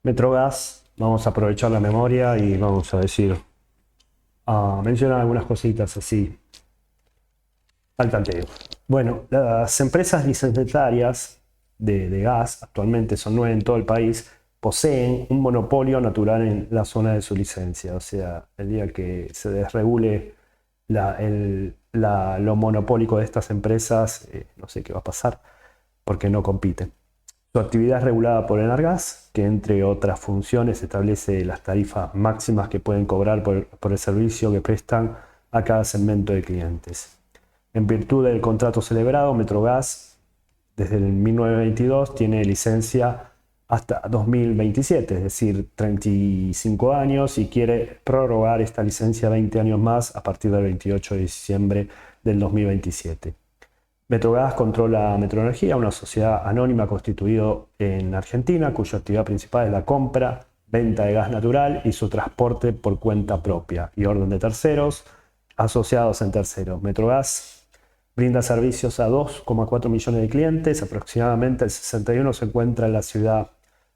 Metrogas, vamos a aprovechar la memoria y vamos a decir, mencionar algunas cositas así al tanteo. Bueno, las empresas licenciatarias de gas, actualmente son 9 en todo el país, poseen un monopolio natural en la zona de su licencia. O sea, el día que se desregule lo monopólico de estas empresas, no sé qué va a pasar, porque no compiten. Su actividad es regulada por Enargas, que entre otras funciones establece las tarifas máximas que pueden cobrar por el servicio que prestan a cada segmento de clientes. En virtud del contrato celebrado, Metrogas, desde el 1922, tiene licencia hasta 2027, es decir, 35 años, y quiere prorrogar esta licencia 20 años más a partir del 28 de diciembre del 2027. Metrogas controla Metroenergia, una sociedad anónima constituida en Argentina, cuya actividad principal es la compra, venta de gas natural y su transporte por cuenta propia y orden de terceros, asociados en terceros. Metrogas brinda servicios a 2,4 millones de clientes, aproximadamente el 61% se encuentra en la ciudad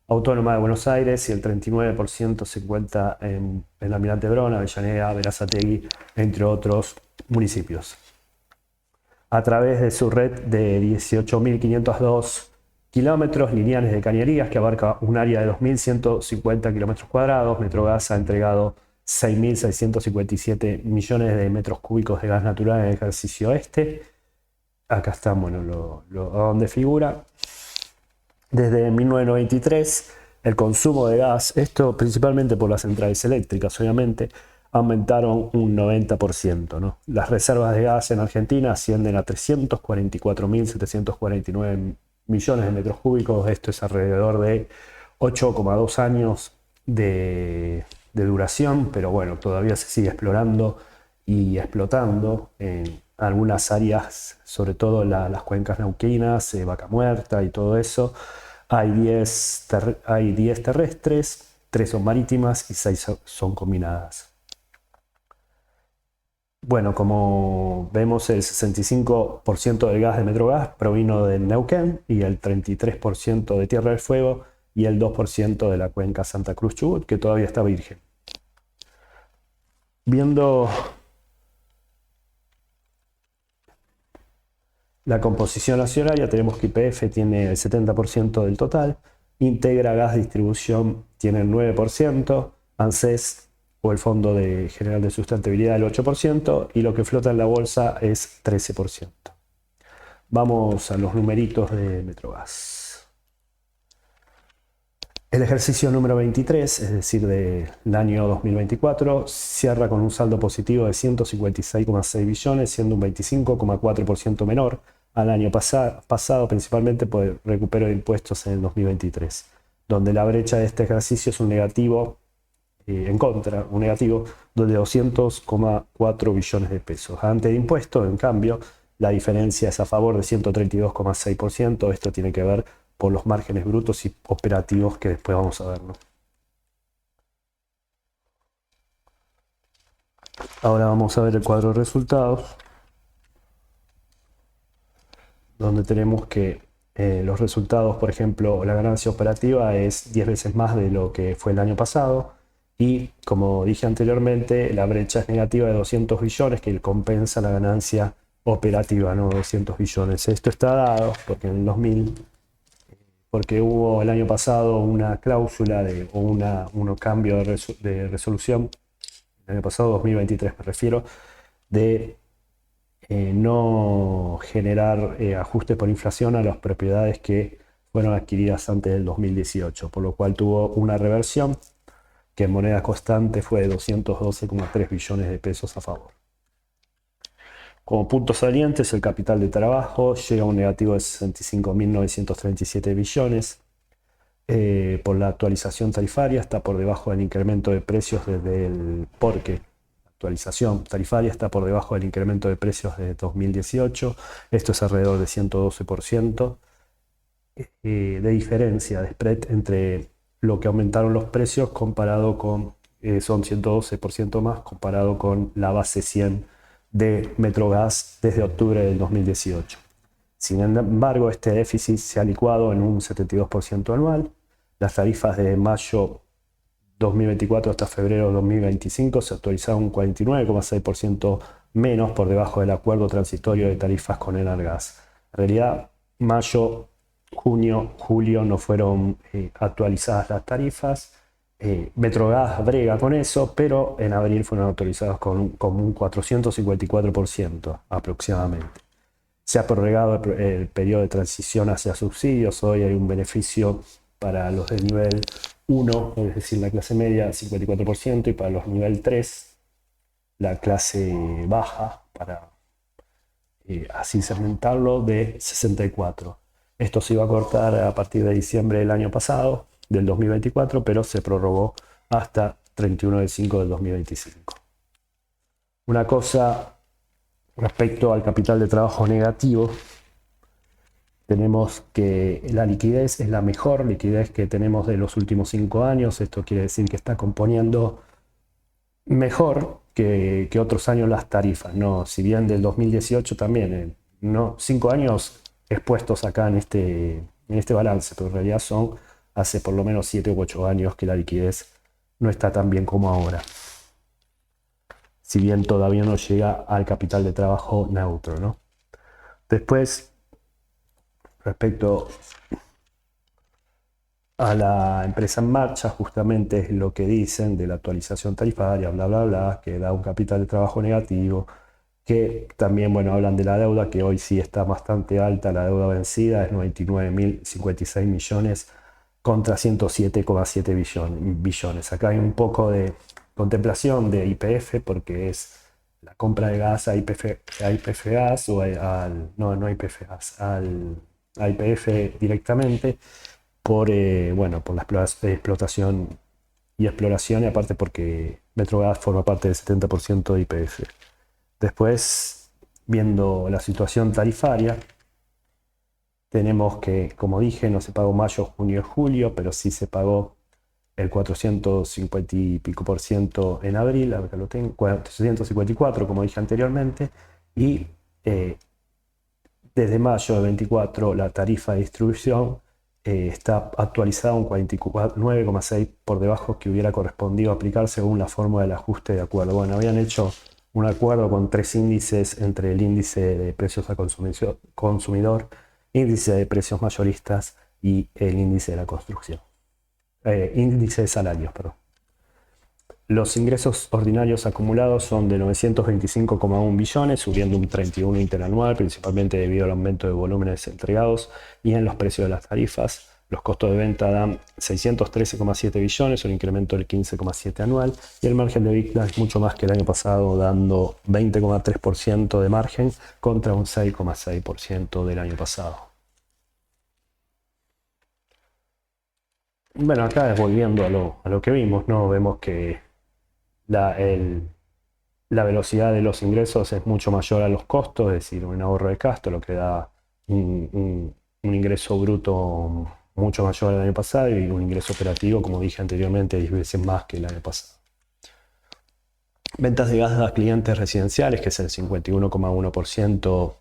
autónoma de Buenos Aires y el 39% se encuentra en Almirante Brown, Avellaneda, Berazategui, entre otros municipios. A través de su red de 18.502 kilómetros lineales de cañerías, que abarca un área de 2.150 kilómetros cuadrados, Metrogas ha entregado 6.657 millones de metros cúbicos de gas natural en el ejercicio este. Acá está, bueno, donde figura. Desde 1993, el consumo de gas, esto principalmente por las centrales eléctricas, obviamente, aumentaron un 90%, ¿no? Las reservas de gas en Argentina ascienden a 344.749 millones de metros cúbicos. Esto es alrededor de 8,2 años de duración, pero bueno, todavía se sigue explorando y explotando en algunas áreas, sobre todo las cuencas neuquinas, Vaca Muerta y todo eso. Hay 10 terrestres, 3 son marítimas y 6 son combinadas. Bueno, como vemos, el 65% del gas de Metrogas provino de Neuquén y el 33% de Tierra del Fuego y el 2% de la cuenca Santa Cruz Chubut, que todavía está virgen. Viendo la composición accionaria, tenemos que YPF tiene el 70% del total, Integra Gas Distribución tiene el 9%, ANSES o el Fondo General de Sustentabilidad el 8%, y lo que flota en la bolsa es 13%. Vamos a los numeritos de Metrogas. El ejercicio número 23, es decir, del año 2024, cierra con un saldo positivo de 156,6 billones, siendo un 25,4% menor al año pasado, principalmente por el recupero de impuestos en el 2023, donde la brecha de este ejercicio es un negativo de 200,4 billones de pesos. Antes de impuestos, en cambio, la diferencia es a favor de 132,6%. Esto tiene que ver por los márgenes brutos y operativos que después vamos a ver, ¿no? Ahora vamos a ver el cuadro de resultados, donde tenemos que los resultados, por ejemplo, la ganancia operativa es 10 veces más de lo que fue el año pasado. Y como dije anteriormente, la brecha es negativa de 200 billones, que compensa la ganancia operativa, no 200 billones. Esto está dado porque en el porque hubo el año pasado una cláusula o un cambio de resolución, el año pasado, 2023 me refiero, de no generar ajustes por inflación a las propiedades que fueron adquiridas antes del 2018, por lo cual tuvo una reversión que en moneda constante fue de 212,3 billones de pesos a favor. Como puntos salientes, el capital de trabajo llega a un negativo de 65.937 billones. Por la actualización tarifaria está por debajo del incremento de precios porque la actualización tarifaria está por debajo del incremento de precios de 2018. Esto es alrededor de 112% de diferencia, de spread entre lo que aumentaron los precios comparado con, son 112% más comparado con la base 100 de Metrogas desde octubre del 2018. Sin embargo, este déficit se ha licuado en un 72% anual, Las tarifas de mayo 2024 hasta febrero 2025 se actualizaron un 49,6% menos por debajo del acuerdo transitorio de tarifas con Enargas. En realidad, mayo, junio, julio no fueron actualizadas las tarifas. Metrogas brega con eso, pero en abril fueron actualizadas con un 454% aproximadamente. Se ha prorrogado el periodo de transición hacia subsidios. Hoy hay un beneficio para los de nivel 1, es decir, la clase media, 54%, y para los nivel 3, la clase baja, para así segmentarlo, de 64%. Esto se iba a cortar a partir de diciembre del año pasado, del 2024, pero se prorrogó hasta 31 de 5 del 2025. Una cosa respecto al capital de trabajo negativo, tenemos que la liquidez es la mejor liquidez que tenemos de los últimos 5 años. Esto quiere decir que está componiendo mejor que otros años las tarifas, ¿no? Si bien del 2018 también, no, 5 años expuestos acá en este balance, pero en realidad son hace por lo menos 7 u 8 años que la liquidez no está tan bien como ahora. Si bien todavía no llega al capital de trabajo neutro, ¿no? Después, respecto a la empresa en marcha, justamente es lo que dicen de la actualización tarifaria, bla, bla, bla, que da un capital de trabajo negativo, que también, bueno, hablan de la deuda, que hoy sí está bastante alta, la deuda vencida es 99.056 millones contra 107,7 billones. Acá hay un poco de contemplación de YPF, porque es la compra de gas a YPF Gas, o no a YPF Gas, a YPF directamente, por la explotación y exploración, y aparte porque Metrogas forma parte del 70% de YPF. Después, viendo la situación tarifaria, tenemos que, como dije, no se pagó mayo, junio y julio, pero sí se pagó el 450 y pico por ciento en abril, acá lo tengo, 454, como dije anteriormente, y desde mayo de 24 la tarifa de distribución está actualizada un 49,6 por debajo que hubiera correspondido aplicar según la fórmula del ajuste de acuerdo. Bueno, habían hecho un acuerdo con 3 índices, entre el índice de precios al consumidor, índice de precios mayoristas y el índice de la construcción. Índice de salarios, perdón. Los ingresos ordinarios acumulados son de 925,1 billones, subiendo un 31 interanual, principalmente debido al aumento de volúmenes entregados y en los precios de las tarifas. Los costos de venta dan 613,7 billones, un incremento del 15,7 anual, y el margen de EBITDA es mucho más que el año pasado, dando 20,3% de margen contra un 6,6% del año pasado. Bueno, acá volviendo a lo que vimos, ¿no? Vemos que la velocidad de los ingresos es mucho mayor a los costos, es decir, un ahorro de gasto, lo que da un ingreso bruto mucho mayor al año pasado y un ingreso operativo, como dije anteriormente, 10 veces más que el año pasado. Ventas de gas a clientes residenciales, que es el 51,1%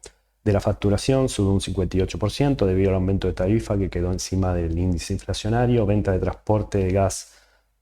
de la facturación, sube un 58% debido al aumento de tarifa que quedó encima del índice inflacionario. Venta de transporte de gas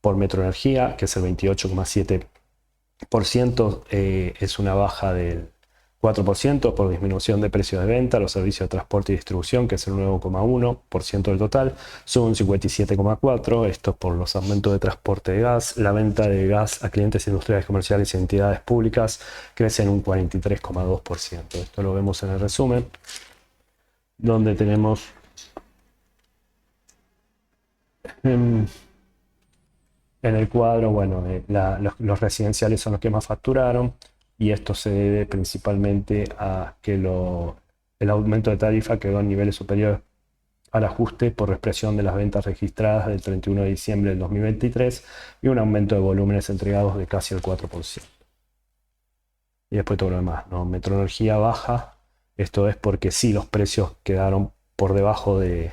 por Metroenergia, que es el 28,7%, es una baja del 4% por disminución de precios de venta. Los servicios de transporte y distribución, que es el 9,1% del total, son un 57,4%. Esto por los aumentos de transporte de gas. La venta de gas a clientes industriales, comerciales y entidades públicas crece en un 43,2%. Esto lo vemos en el resumen, donde tenemos en el cuadro, bueno, los residenciales son los que más facturaron, y esto se debe principalmente a que el aumento de tarifa quedó en niveles superiores al ajuste por expresión de las ventas registradas del 31 de diciembre del 2023 y un aumento de volúmenes entregados de casi el 4%. Y después todo lo demás, ¿no? Metroenergia baja, esto es porque sí, los precios quedaron por debajo de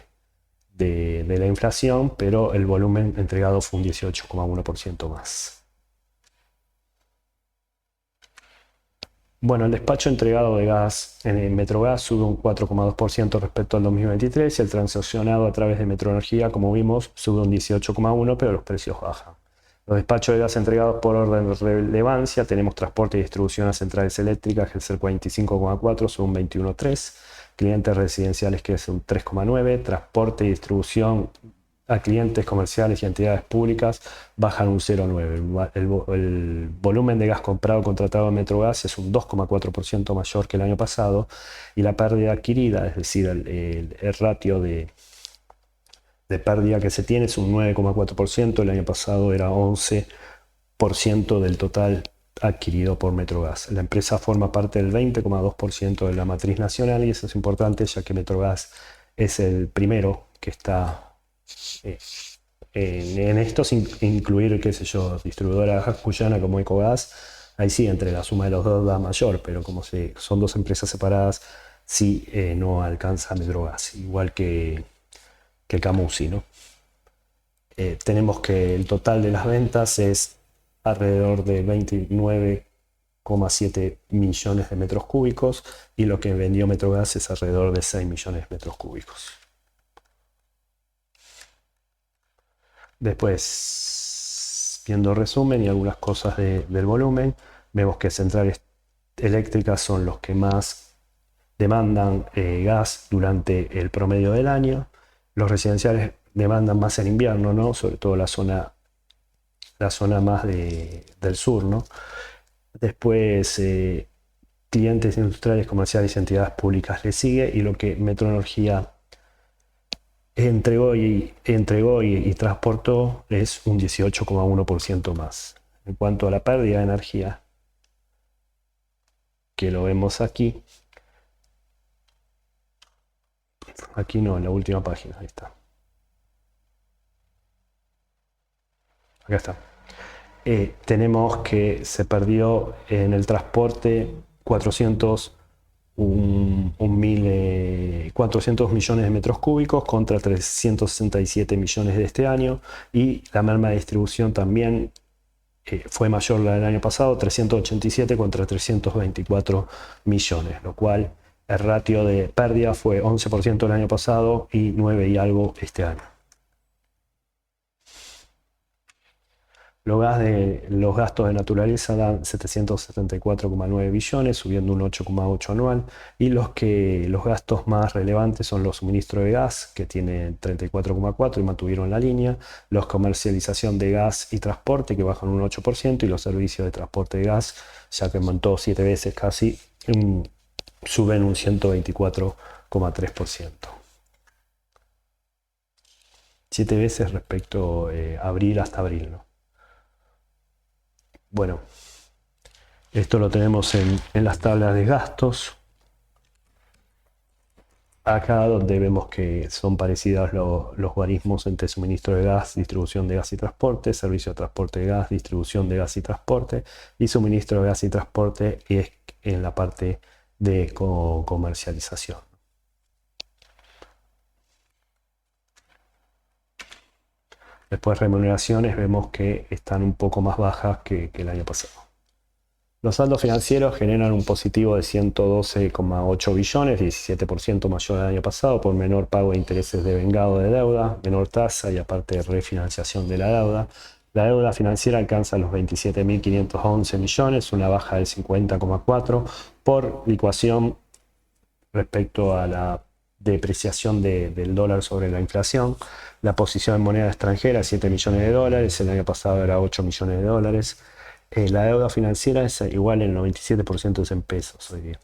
la inflación, pero el volumen entregado fue un 18,1% más. Bueno, el despacho entregado de gas en el Metrogas sube un 4,2% respecto al 2023 y el transaccionado a través de Metroenergía, como vimos, sube un 18,1%, pero los precios bajan. Los despachos de gas entregados por orden de relevancia, tenemos transporte y distribución a centrales eléctricas, que es el 45,4, sube un 21,3, clientes residenciales, que es un 3,9, transporte y distribución a clientes comerciales y entidades públicas bajan un 0,9. El volumen de gas comprado contratado en Metrogas es un 2,4% mayor que el año pasado y la pérdida adquirida, es decir, el ratio de pérdida que se tiene es un 9,4%, el año pasado era 11% del total adquirido por Metrogas. La empresa forma parte del 20,2% de la matriz nacional y eso es importante ya que Metrogas es el primero que está en esto, sin incluir, qué sé yo, distribuidora gas cuyana como Ecogas. Ahí sí, entre la suma de los dos da mayor, pero como son dos empresas separadas, sí no alcanza Metrogas, igual que Camusi, ¿no? Tenemos que el total de las ventas es alrededor de 29,7 millones de metros cúbicos y lo que vendió Metrogas es alrededor de 6 millones de metros cúbicos. Después, viendo resumen y algunas cosas del volumen, vemos que centrales eléctricas son los que más demandan gas durante el promedio del año. Los residenciales demandan más en invierno, ¿no? Sobre todo la zona más del sur, ¿no? Después, clientes industriales, comerciales y entidades públicas le sigue, y lo que Metroenergía entregó y transportó es un 18,1% más. En cuanto a la pérdida de energía, que lo vemos aquí no, en la última página, ahí está. Acá está. Tenemos que se perdió en el transporte 400 millones de metros cúbicos contra 367 millones de este año, y la merma de distribución también fue mayor la del año pasado, 387 contra 324 millones, lo cual el ratio de pérdida fue 11% el año pasado y 9 y algo este año. Los gastos de naturaleza dan 774,9 billones, subiendo un 8,8 anual. Y los gastos más relevantes son los suministros de gas, que tienen 34,4 y mantuvieron la línea. Los comercialización de gas y transporte, que bajan un 8%. Y los servicios de transporte de gas, ya que aumentó 7 veces casi, suben un 124,3%. 7 veces respecto a abril hasta abril, ¿no? Bueno, esto lo tenemos en las tablas de gastos. Acá donde vemos que son parecidos los guarismos entre suministro de gas, distribución de gas y transporte, servicio de transporte de gas, distribución de gas y transporte, y suministro de gas y transporte es en la parte de comercialización. Después remuneraciones vemos que están un poco más bajas que el año pasado. Los saldos financieros generan un positivo de 112,8 billones, 17% mayor al año pasado, por menor pago de intereses de vengado de deuda, menor tasa y aparte refinanciación de la deuda. La deuda financiera alcanza los 27.511 millones, una baja del 50,4 por licuación respecto a la depreciación del dólar sobre la inflación. La posición en moneda extranjera, 7 millones de dólares, el año pasado era 8 millones de dólares. La deuda financiera es igual, el 97% es en pesos hoy día.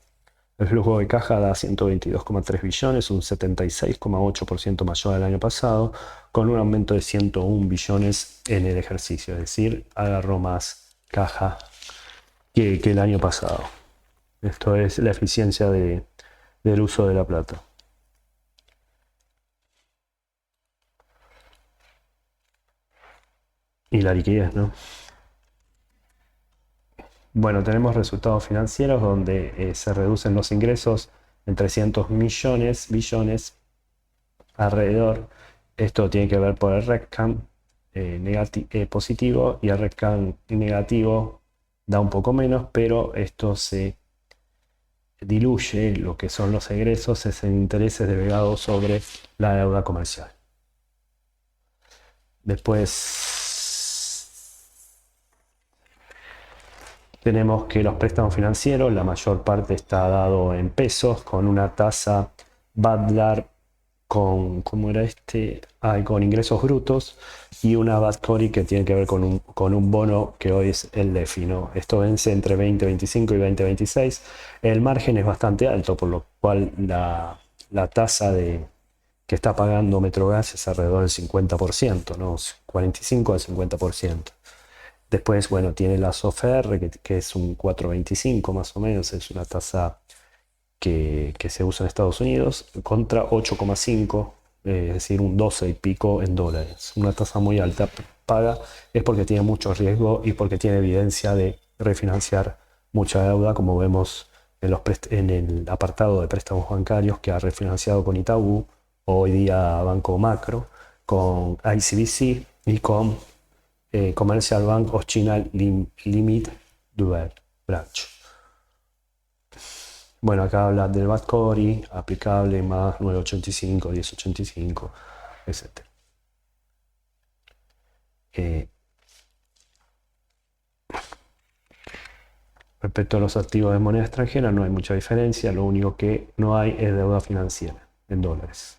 El flujo de caja da 122,3 billones, un 76,8% mayor al año pasado, con un aumento de 101 billones en el ejercicio, es decir, agarró más caja que el año pasado. Esto es la eficiencia del uso de la plata. Y la liquidez, ¿no? Bueno, tenemos resultados financieros donde se reducen los ingresos en 300 billones alrededor. Esto tiene que ver por el RECCAM positivo, y el RECCAM negativo da un poco menos, pero esto se diluye lo que son los egresos es en intereses delegados sobre la deuda comercial. Después tenemos que los préstamos financieros, la mayor parte está dado en pesos, con una tasa Badlar ¿cómo era este? Con ingresos brutos y una Badcory que tiene que ver con un bono que hoy es el DEFI, ¿no? Esto vence entre 2025 y 2026. El margen es bastante alto, por lo cual la tasa que está pagando Metrogas es alrededor del 50%, ¿no? 45 al 50%. Después, bueno, tiene la SOFR, que es un 4,25 más o menos, es una tasa que se usa en Estados Unidos, contra 8,5, es decir, un 12 y pico en dólares. Una tasa muy alta. Paga es porque tiene mucho riesgo y porque tiene evidencia de refinanciar mucha deuda, como vemos en el apartado de préstamos bancarios, que ha refinanciado con Itaú, hoy día Banco Macro, con ICBC y con Commercial Bank of China Limited Dual Branch. Bueno, acá habla del Badcory, aplicable más 985, 1085, etc. Respecto a los activos de moneda extranjera, no hay mucha diferencia, lo único que no hay es deuda financiera en dólares.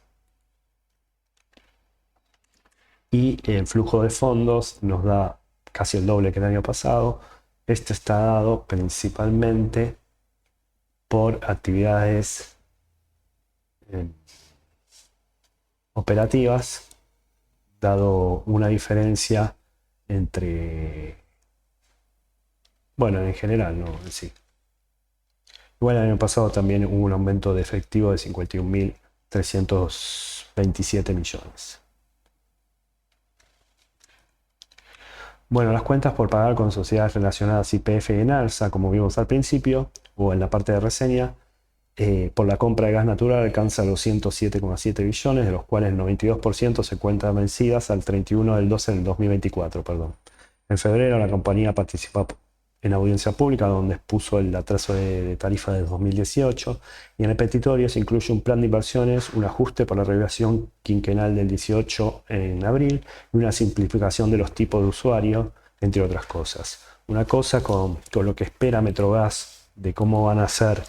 Y el flujo de fondos nos da casi el doble que el año pasado. Este está dado principalmente por actividades operativas, dado una diferencia entre, bueno, en general, no, sí. Igual el año pasado también hubo un aumento de efectivo de 51.327 millones. Bueno, las cuentas por pagar con sociedades relacionadas YPF en alza, como vimos al principio, o en la parte de reseña, por la compra de gas natural alcanza los 107,7 billones, de los cuales el 92% se encuentran vencidas al 31 del 12 del 2024. Perdón. En febrero la compañía participó en audiencia pública donde expuso el atraso de tarifa de 2018 y en el petitorio se incluye un plan de inversiones, un ajuste por la revisión quinquenal del 18 en abril y una simplificación de los tipos de usuario, entre otras cosas. Una cosa con lo que espera Metrogas de cómo van a ser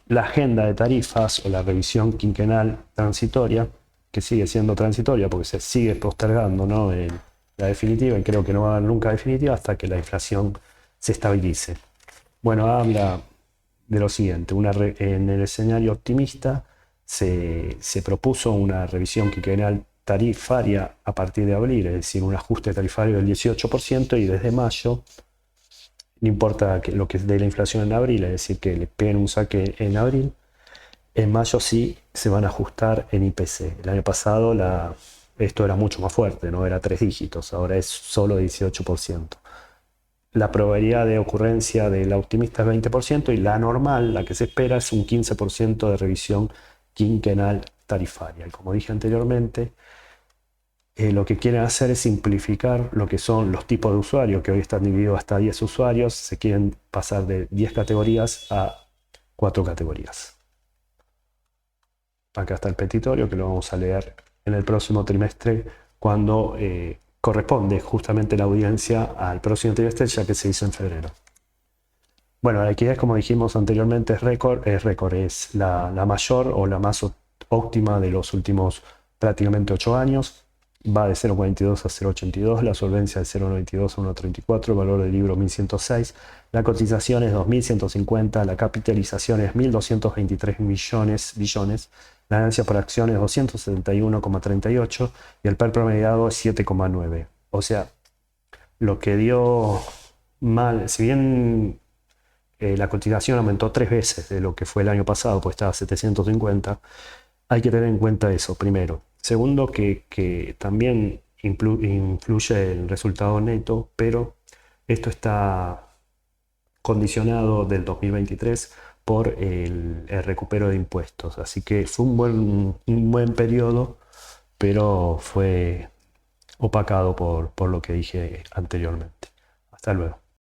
la agenda de tarifas o la revisión quinquenal transitoria, que sigue siendo transitoria porque se sigue postergando, ¿no? La definitiva, y creo que no va a haber nunca definitiva hasta que la inflación se estabilice. Bueno, habla de lo siguiente, en el escenario optimista se propuso una revisión quinquenal tarifaria a partir de abril, es decir, un ajuste tarifario del 18% y desde mayo, no importa lo que dé la inflación en abril, es decir, que le peguen un saque en abril, en mayo sí se van a ajustar en IPC. El año pasado esto era mucho más fuerte, no era 3 dígitos, ahora es solo 18%. La probabilidad de ocurrencia de la optimista es 20% y la normal, la que se espera, es un 15% de revisión quinquenal tarifaria. Y como dije anteriormente, lo que quieren hacer es simplificar lo que son los tipos de usuarios, que hoy están divididos hasta 10 usuarios, se quieren pasar de 10 categorías a 4 categorías. Acá está el petitorio que lo vamos a leer en el próximo trimestre cuando corresponde justamente la audiencia al próximo trimestre, ya que se hizo en febrero. Bueno, la liquidez, como dijimos anteriormente, es récord, es la mayor o la más óptima de los últimos prácticamente 8 años. Va de 0,42 a 0,82, la solvencia de 0,92 a 1,34, el valor del libro 1.106, la cotización es 2.150, la capitalización es 1.223 billones, la ganancia por acción es 271,38 y el PER promediado es 7,9. O sea, lo que dio mal, si bien la cotización aumentó 3 veces de lo que fue el año pasado, pues estaba a 750, hay que tener en cuenta eso primero. Segundo, que también influye el resultado neto, pero esto está condicionado del 2023 por el recupero de impuestos. Así que fue un buen periodo, pero fue opacado por lo que dije anteriormente. Hasta luego.